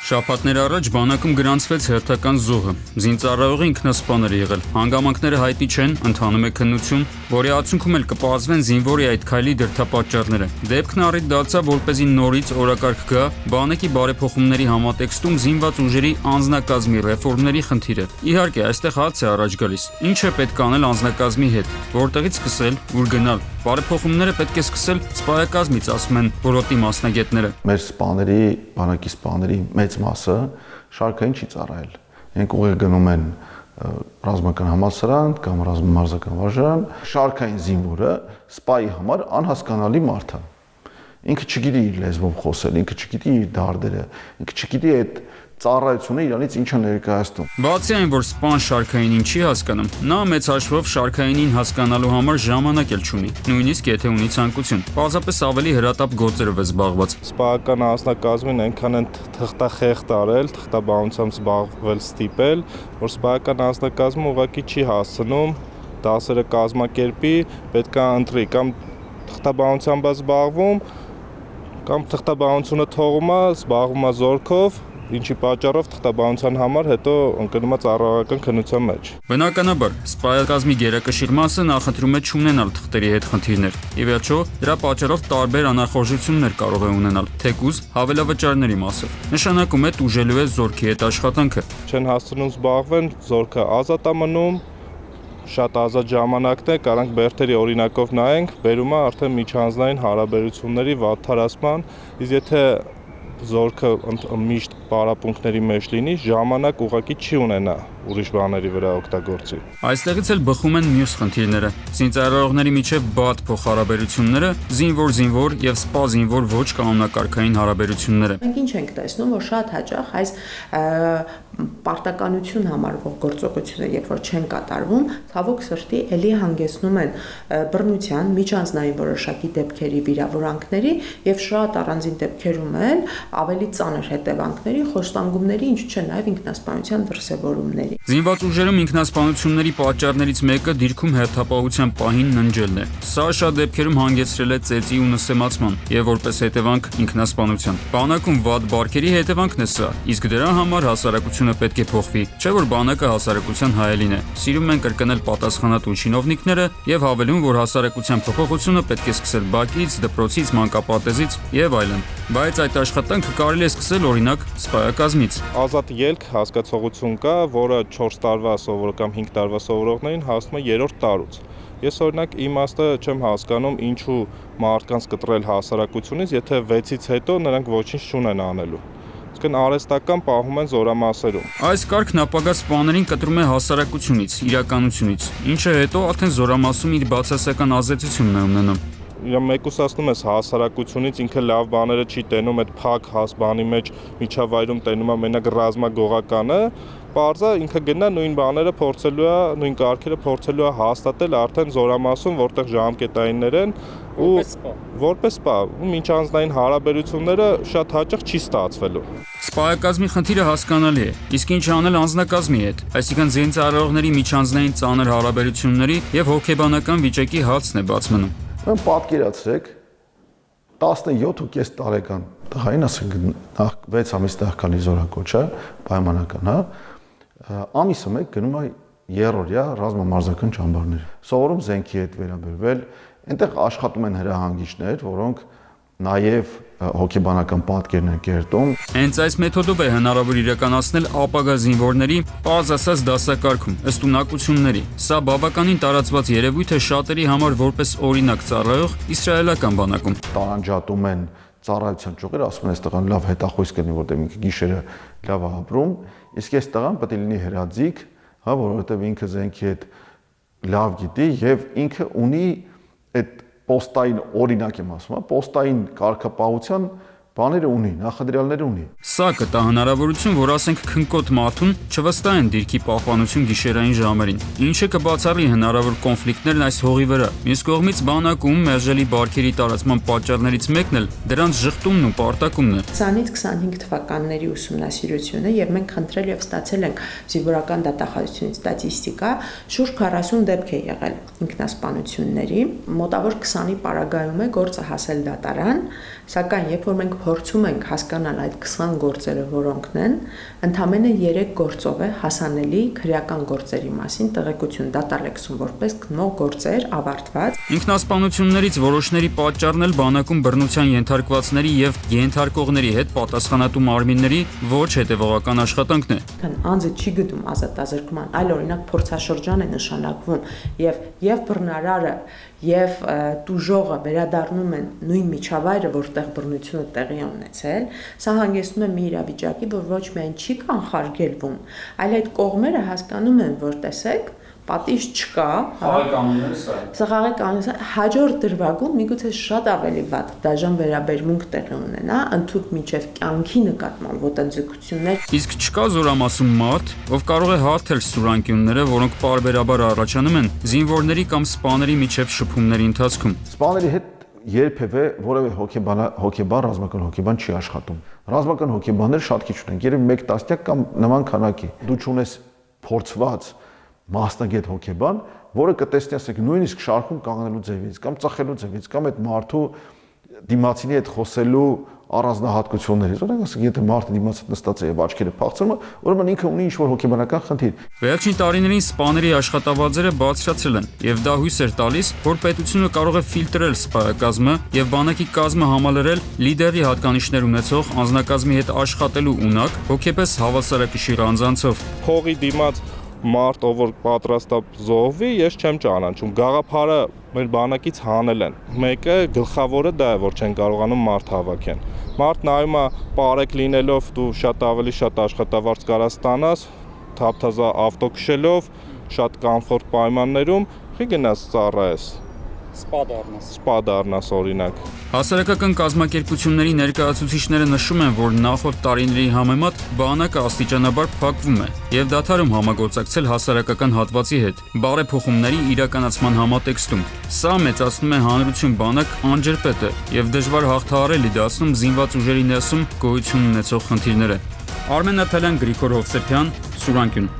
Շաբաթներ առաջ բանակում գրանցվեց հերթական զոհը։ Զինծառայողը ինքնասպան էր եղել։ Հանգամանքները հայտնի չեն, ընթանում է քննություն, որի արդյունքում էլ կպարզվեն զինվորի այդ քայլի դրդապատճառները։ Դեպքն առիթ դարձավ, որպեսզի նորից օրակարգ գա բանակի բարեփոխումների համատեքստում զինված ուժերի անձնակազմի ռեֆորմների խնդիրը։ Իհարկե, այստեղ հարց է առաջ գալիս. ինչ է պետք անել անձնակազմի հետ, որտեղից սկսել, ուր գնալ։ Բարեփոխումները պետք է սկսել սպայակազմից, ասում են ոլորտի մասնագետները։ Մեր սպաների, բանակի սպաների մեծ մասը շարքային չի ծառայել։ Իրենք ուղիղ գնում են ռազմական համալսարան կամ ռազմամարզական վարժարան, շարքային զինվորը սպայի համար անհասկանալի մարդ է։ Ինքը չգիտի իր լեզվով խոսել, ինքը չգիտի իր դարդերը, ինքը չգիտի այդ ծառայությունը իրանից ինչ է ներկայացնում։ Բացի այն, որ սպան շարքայինին չի հասկանում, նա մեծ հաշվով շարքայինին հասկանալու համար ժամանակ էլ չունի, նույնիսկ եթե ունի ցանկություն։ Պարզապես ավելի հրատապ գործերով է զբաղված։ Սպայական անձնակազմին այնքան են թղթախեղտ արել, թղթաբանությամբ զբաղվել ստիպել, որ սպայական անձնակազմը ուղղակի չի հասցնում դասերը կազմակերպի, պետք է ընտրի կամ թղթաբանությամբ է զբաղվում, կամ թղթաբանությունը թողում է, զբաղվում է զորքով, ինչի պատճառով թղթաբանության համար հետո ընկնում է ծառայական քննության մեջ։ Բնականաբար, սպայակազմի գերակշիռ մասը նախընտրում է չունենալ թղթերի հետ խնդիրներ։ Ի վերջո, դրա պատճառով տարբեր անախորժություններ կարող է ունենալ, թեկուզ հավելավճարների մասով։ Նշանակում է տուժելու է զորքի հետ աշխատանքը։ Չեն հասցնում զբաղվեն, զորքը ազատ է մնում, շատ ազատ ժամանակն է, կարանք բերդերի օրինակով նայենք, բերում է արդեն միջանձնային հարաբերությունների վատթարացման, իսկ եթե զորքը միշտ պարապմունքների մեջ լինի, ժամանակ ուղղակի չի ունենա ուրիշ բաների վրա օգտագործի։ Այստեղից էլ բխում են մյուս խնդիրները։ Զինծառայողների միջև բաց փոխհարաբերությունները, զինվոր-զինվոր եւ սպա-զինվոր ոչ կանոնակարգային հարաբերությունները։ Մենք ինչ ենք տեսնում, որ շատ հաճախ այս պարտականություն համարվող գործողությունները, երբ որ չեն կատարվում, ցավոք սրտի էլի հանգեցնում են բռնության, միջանձնային որոշակի դեպքերի, վիրավորանքների եւ շատ առանձին դեպքերում էլ ավելի ծանր հետևանքների, խոստանգումների, ինչու՞ չէ նաեւ ինքնասպանության դրսևորումների։ Զինված ուժերում ինքնասպանությունների պատճառներից մեկը դիրքում հերթապահության պահին ննջելն է։ Սա շատ դեպքերում հանգեցրել է ծեծի ու նսեմացման եւ որպես հետևանք ինքնասպանության։ Բանակում վատ բարքերի հետևանքն է սա, իսկ դրա համար հասարակությունը պետք է փոխվի, չէ՞ որ բանակը հասարակության հայելին է։ Սիրում են կրկնել պատասխանատու չինովնիկները եւ հավելում, որ հասարակության փոփոխությունը պետք է սկսել բակից, դպրոցից, մանկապարտեզից եւ այլն։ Բայց այդ աշխատանքը կարելի է սկսել օրինակ սպայակազմից։ Ազատ ելք հասկացողություն կա, որը 4 տարվա կամ 5 տարվա սովորողներին հասնում է 3-րդ տարուց։ Ես օրինակ իմաստը չեմ հասկանում, ինչու մարդկանց կտրել հասարակությունից, եթե 6-ից հետո նրանք ոչինչ չունեն անելու։ Իսկ արհեստական պահում են զորամասերում։ Այս կարգն ապագա սպաներին կտրում է հասարակությունից, իրականությունից, ինչը հետո արդեն զորամասում իր բացասական ազդեցությունն է ունենում։ Մեկուսացնում ես հասարակությունից, ինքը լավ բաները չի տենում, այդ փակ հասբանի մեջ միջավայրում տենում է մենակ ռազմագողականը, պարզա ինքը գնա նույն բաները փորձելու է, նույն կարգերը փորձելու է հաստատել արդեն զորամասում, որտեղ ժամկետայիններ են ու որպես սպա, ու միջանձնային հարաբերությունները շատ հաճախ չի ստացվելու։ Սպայակազմի խնդիրը հասկանալի է, իսկ ինչ անել անձնակազմի հետ, այսինքն զինծառայողների միջանձնային ծանր հարաբերությունների եւ հոգեբանական վիճակի հարցն է բաց մնում։ Պատկերացրեք 17.5 տարեկան տղային, ասենք նախ 6 ամիս նախքանի զորակոչը, պայմանական, ամիսը մեկ գնում է երրորդյա ռազմամարզական ճամբարներ։ Սովորում զենքի հետ վերաբերվել, այնտեղ աշխատում են հրահանգիչներ, որոնք նաև հոգեբանական պատկերն են կերտում։ Հենց այս մեթոդով է հնարավոր իրականացնել ապագա զինվորների պարզ ասած դասակարգում, ըստ ունակությունների։ Սա բավականին տարածված երևույթ է շատերի համար որպես օրինակ ծառայող իսրայելական բանակում։ Տարանջատում են ծառայության ճյուղերը, ասում են, այս տղան լավ հետախույս կլինի, որտեղ ինքը գիշերը լավ է ապրում, իսկ այս տղան պետք է լինի հրաձիգ, որովհետև ինքը զենքի հետ լավ գիտի եւ ինքը ունի այդ պոստային օրինակ եմ ասում, պոստային կարգապահության բաները ունի, նախադրյալները ունի։ Սա կտա հնարավորություն, որ ասենք քնկոտ մարդուն չվստահեն դիրքի պահպանություն գիշերային ժամերին, ինչը կբացառի հնարավոր կոնֆլիկտներն այս հողի վրա։ Մյուս կողմից բանակում մերժելի բարքերի տարածման պատճառներից մեկն էլ դրանց ժխտումն ու պարտակումն է։ 20-ից 25 թվականների ուսումնասիրությունը եւ մենք խնդրել եւ ստացել ենք զինվորական դատախազությունից ստատիստիկա, շուրջ 40 դեպք է եղել ինքնասպանությունների, մոտավոր 20-ի պարագայում է գործը հասել դատարան, սակայն երբ որ մենք փորձում ենք հասկանալ այդ 20 գործերը որոնքն են, ընդամենը 3 գործով է հասանելի քրեական գործերի մասին տեղեկություն դատալեքսում որպես գնող գործեր ավարտված։ Ինքնասպանություններից որոշների պատճառն էլ բանակում բռնության ենթարկվածների եւ ենթարկողների հետ պատասխանատու մարմինների ոչ հետեւողական աշխատանքն է։ Անձը չի գտնում ազատազրկման, այլ օրինակ փորձաշրջան է նշանակվում եւ բռնարարը եւ տուժողը վերադառնում են նույն միջավայրը, որտեղ բռնությունը տեղի է ունեցել, սա հանգեցնում է մի իրավիճակի, որ ոչ միայն չի կանխարգելվում, այլ այդ կողմերը հասկանում են, որ տեսեք, պատիժ չկա, սխաղի կանոնը հաջորդ դրվագում միգուցե շատ ավելի վատ դաժան վերաբերմունք տեղի ունենա, ընդհանուր միջև կյանքի նկատմամբ ոտնձգություններ։ Իսկ չկա զորամասում մարդ, ով կարող է հարթել սուրանքյունները, որոնք պարբերաբար առաջանում են զինվորների կամ սպաների միջև շփումների ընթացքում։ Սպաների հետ երբևէ որևէ հոգեբան, ռազմական հոգեբան չի աշխատում։ Ռազմական հոգեբաններ շատ քիչ ունեն, երբ 1 տասնյակ կամ նման քանակի։ Դու չունես փորձված մասնագետ հոգեբան, որը կտեսնի, ասենք, նույնիսկ շարքում կանգնելու ձևից կամ ծխելու ձևից կամ այդ մարդու դիմացինի հետ խոսելու առանձնահատկություններից։ Օրինակ, ասենք, եթե մարդը դիմաց նստած է եւ աչքերը փախցնում է, ուրեմն ինքը ունի ինչ-որ հոգեբանական խնդիր։ Վերջին տարիներին սպաների աշխատավարձերը բարձրացել են, եւ դա հույս էր տալիս, որ պետությունը կարող է ֆիլտրել սպայակազմը եւ բանակի կազմը համալրել լիդերի հատկանիշներ ունեցող անձնակազմի հետ աշխատելու ունակ, հոգեպես հավասարակշիռ անձանցով։ Փողի դիմաց մարդ, ով որ պատրաստ է զոհվի, ես չեմ ճանաչում։ Գաղափարը մեր բանակից հանել են։ Մեկը գլխավորը դա է, որ չեն կարողանում մարդ հավաքեն։ Մարդ նայում է պարեկ լինելով, դու շատ ավելի շատ աշխատավարձ կարաս ստանաս, թափթազա ավտո քշելով, շատ կոմֆորտ պայմաններում, խի գնաս ծառայես։ Սպա դառնաս օրինակ։ Հասարակական կազմակերպությունների ներկայացուցիչները նշում են, որ նախորդ տարիների համեմատ բանակը աստիճանաբար փակվում է եւ դադարում համագործակցել հասարակական հատվածի հետ բարեփոխումների իրականացման համատեքստում։ Սա մեծացնում է հանրություն բանակ անջրպետը եւ դժվար հաղթահարելի դարձնում զինված ուժերի ներսում գոյություն ունեցող խնդիրները։ Արմեն Նաթալյան, Գրիգոր Հովսեփյան, Սուրանկյուն։